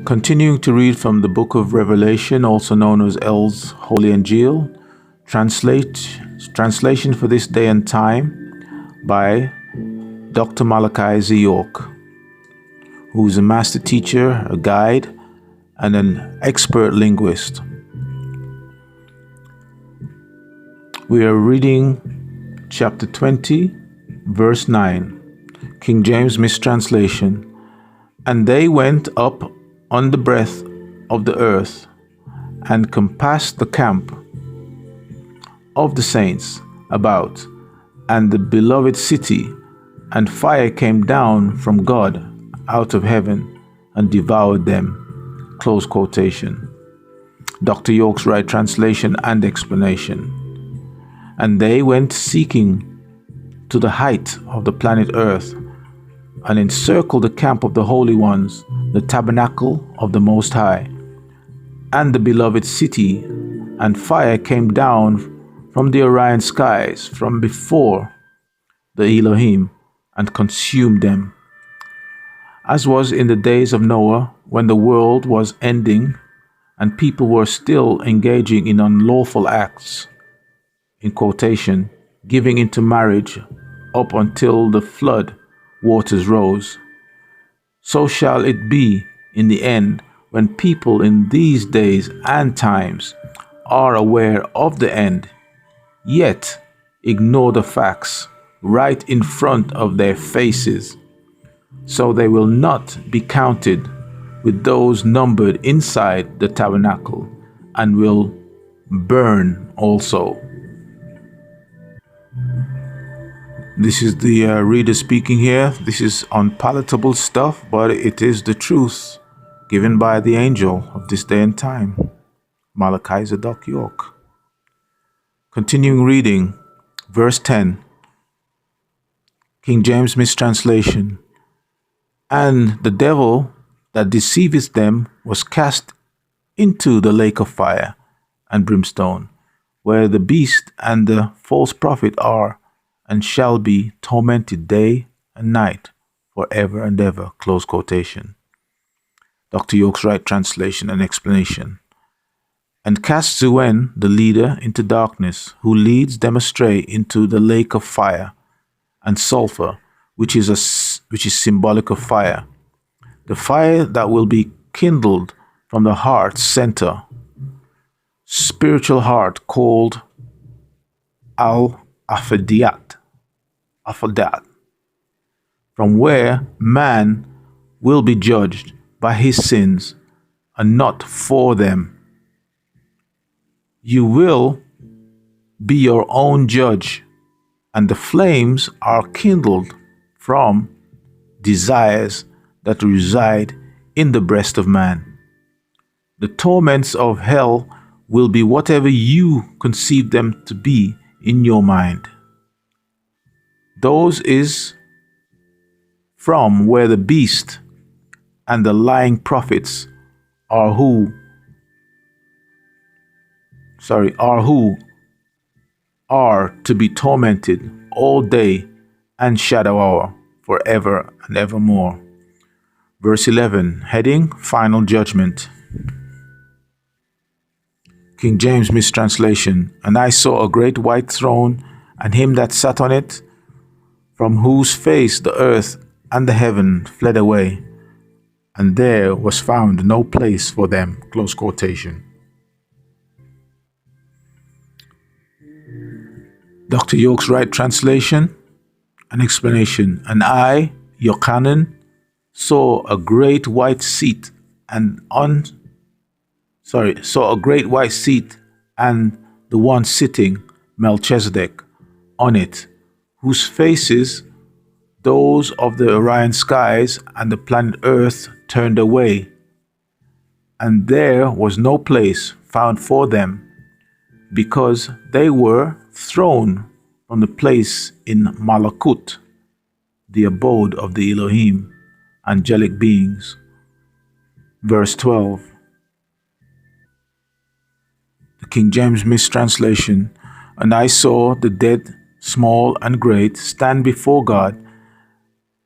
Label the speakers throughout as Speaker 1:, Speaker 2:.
Speaker 1: Continuing to read from the book of Revelation, also known as L's Holy Injiyl, translation for this day and time by Dr. Malachi Z. York, who is a master teacher, a guide, and an expert linguist. We are reading chapter 20, verse 9, King James mistranslation. And they went up on the breadth of the earth, and compassed the camp of the saints about, and the beloved city, and fire came down from God out of heaven, and devoured them. Close quotation. Dr. York's right translation and explanation. And they went seeking to the height of the planet Earth, and encircled the camp of the holy ones, the tabernacle of the Most High, and the beloved city, and fire came down from the Orion skies, from before the Elohim, and consumed them. As was in the days of Noah, when the world was ending, and people were still engaging in unlawful acts, in quotation, giving into marriage up until the flood waters rose. So shall it be in the end, when people in these days and times are aware of the end, yet ignore the facts right in front of their faces. So they will not be counted with those numbered inside the tabernacle, and will burn also. This is the reader speaking here. This is unpalatable stuff, but it is the truth given by the angel of this day and time, Malachi Z. York. Continuing reading, verse 10, King James mistranslation. And the devil that deceiveth them was cast into the lake of fire and brimstone, where the beast and the false prophet are, and shall be tormented day and night forever and ever. Close quotation. Dr. York's right translation and explanation. And cast Zuen, the leader, into darkness, who leads them astray into the lake of fire and sulfur, which is symbolic of fire. The fire that will be kindled from the heart's center, spiritual heart, called Al-Afadiyat, from where man will be judged by his sins and not for them. You will be your own judge, and the flames are kindled from desires that reside in the breast of man. The torments of hell will be whatever you conceive them to be in your mind. Those is from where the beast and the lying prophets are who are to be tormented all day and shadow hour forever and evermore. Verse 11, heading Final Judgment. King James mistranslation. And I saw a great white throne, and him that sat on it, from whose face the earth and the heaven fled away, and there was found no place for them. Close quotation. Dr. York's right translation and explanation. And I, Yochanan, saw a great white seat, and the one sitting, Melchizedek, on it, whose faces those of the Orion skies and the planet Earth turned away, and there was no place found for them, because they were thrown from the place in Malakut, the abode of the Elohim, angelic beings. Verse 12. The King James mistranslation. And I saw the dead, small and great, stand before God,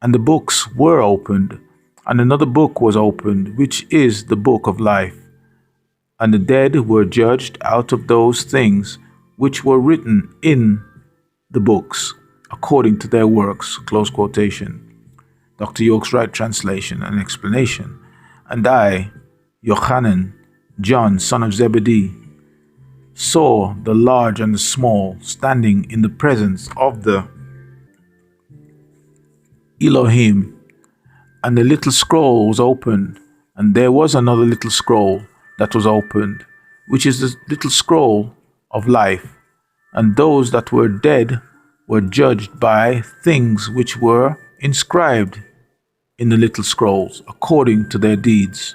Speaker 1: and the books were opened, And another book was opened, which is the book of life. And the dead were judged out of those things which were written in the books, according to their works. Close quotation. Dr. Yoke's right translation and explanation. And I, Yochanan, John, son of Zebedee, saw the large and the small standing in the presence of the Elohim, and the little scroll was opened, and there was another little scroll that was opened, which is the little scroll of life. And those that were dead were judged by things which were inscribed in the little scrolls, according to their deeds.